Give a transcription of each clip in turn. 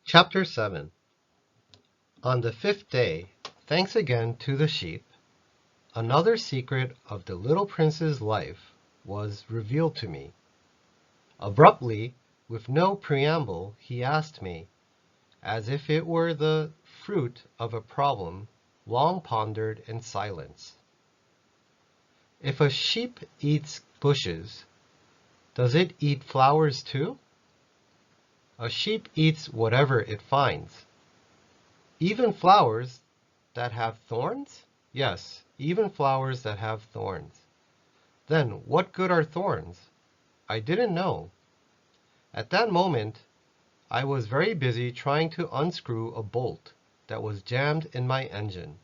Chapter 7. On the fifth day, thanks again to the sheep, another secret of the little prince's life was revealed to me. Abruptly, with no preamble, he asked me, as if it were the fruit of a problem long pondered in silence. If a sheep eats bushes, does it eat flowers too? A sheep eats whatever it finds. Even flowers that have thorns? Yes, even flowers that have thorns. Then what good are thorns? I didn't know. At that moment, I was very busy trying to unscrew a bolt that was jammed in my engine.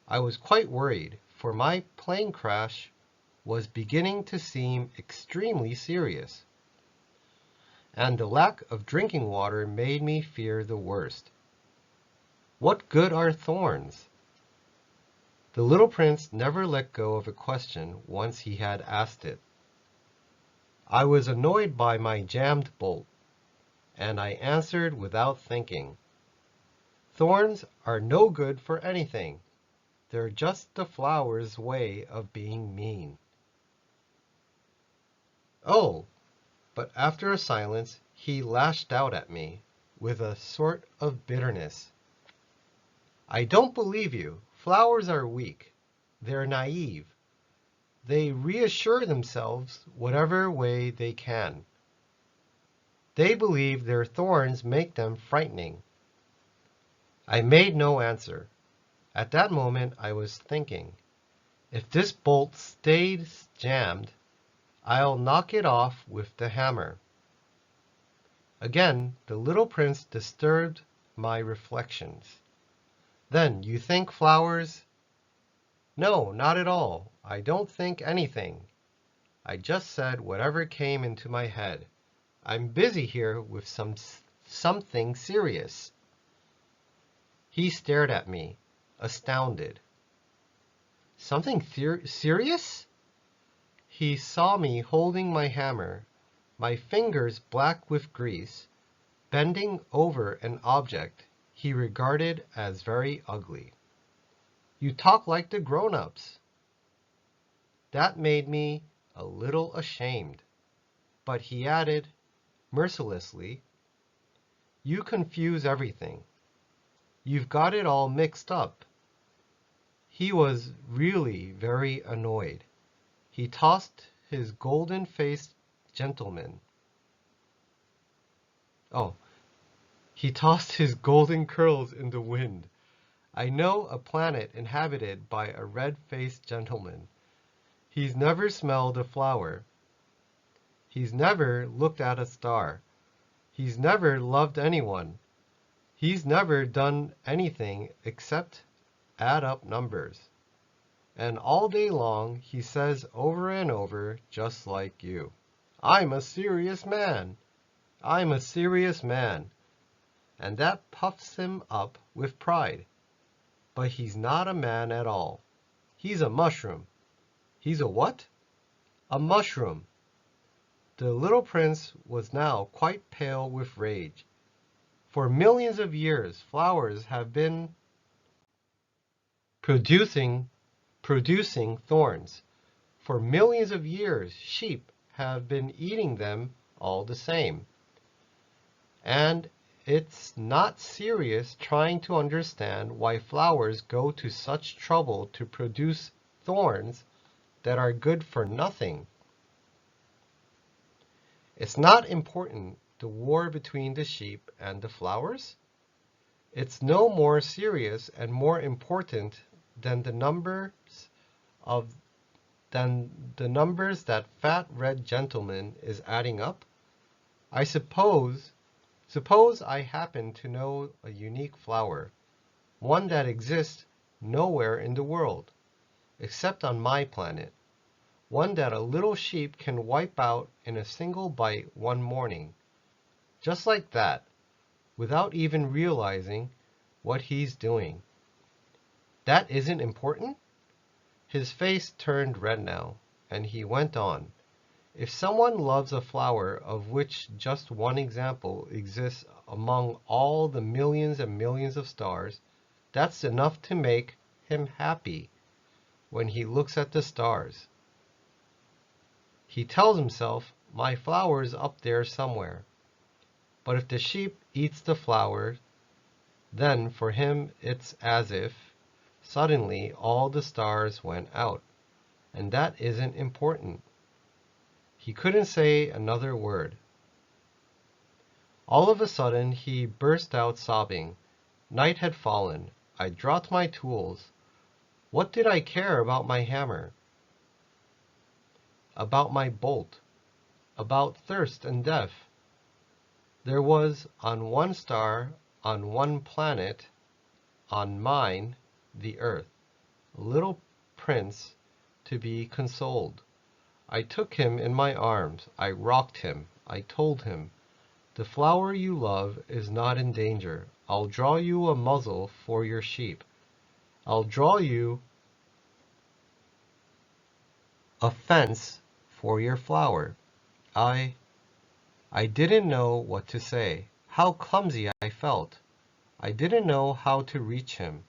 I was quite worried, for my plane crash was beginning to seem extremely serious, and the lack of drinking water made me fear the worst. What good are thorns? The little prince never let go of a question once he had asked it. I was annoyed by my jammed bolt, and I answered without thinking. Thorns are no good for anything. They're just the flower's way of being mean. Oh, but after a silence, he lashed out at me with a sort of bitterness. I don't believe you. Flowers are weak. They're naive. They reassure themselves whatever way they can. They believe their thorns make them frightening. I made no answer. At that moment I was thinking, if this bolt stays jammed, I'll knock it off with the hammer. Again, the little prince disturbed my reflections. Then, you think flowers? No, not at all. I don't think anything. I just said whatever came into my head. I'm busy here with something serious. He stared at me, astounded. Something serious? He saw me holding my hammer, my fingers black with grease, bending over an object he regarded as very ugly. You talk like the grown-ups. That made me a little ashamed. But he added, mercilessly, you confuse everything. You've got it all mixed up. He was really very annoyed. He tossed his golden-faced gentleman. Oh, he tossed his golden curls in the wind. I know a planet inhabited by a red-faced gentleman. He's never smelled a flower. He's never looked at a star. He's never loved anyone. He's never done anything except add up numbers. And all day long he says over and over, just like you, I'm a serious man. I'm a serious man. And that puffs him up with pride. But he's not a man at all. He's a mushroom. He's a what? A mushroom. The little prince was now quite pale with rage. For millions of years, flowers have been producing thorns. For millions of years, sheep have been eating them all the same. And it's not serious trying to understand why flowers go to such trouble to produce thorns that are good for nothing. It's not important, the war between the sheep and the flowers. It's no more serious and more important than the numbers that fat red gentleman is adding up. I suppose I happen to know a unique flower, one that exists nowhere in the world, except on my planet, one that a little sheep can wipe out in a single bite one morning, just like that, without even realizing what he's doing. That isn't important? His face turned red now, and he went on. If someone loves a flower of which just one example exists among all the millions and millions of stars, that's enough to make him happy when he looks at the stars. He tells himself, my flower is up there somewhere. But if the sheep eats the flower, then for him it's as if suddenly all the stars went out, and that isn't important. He couldn't say another word. All of a sudden he burst out sobbing. Night had fallen. I dropped my tools. What did I care about my hammer? About my bolt? About thirst and death? There was on one star, on one planet, on mine, the earth, a little prince to be consoled. I took him in my arms. I rocked him. I told him, the flower you love is not in danger. I'll draw you a muzzle for your sheep. I'll draw you a fence for your flower. I didn't know what to say. How clumsy I felt. I didn't know how to reach him,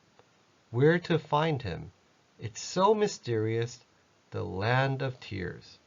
where to find him. It's so mysterious, the land of tears.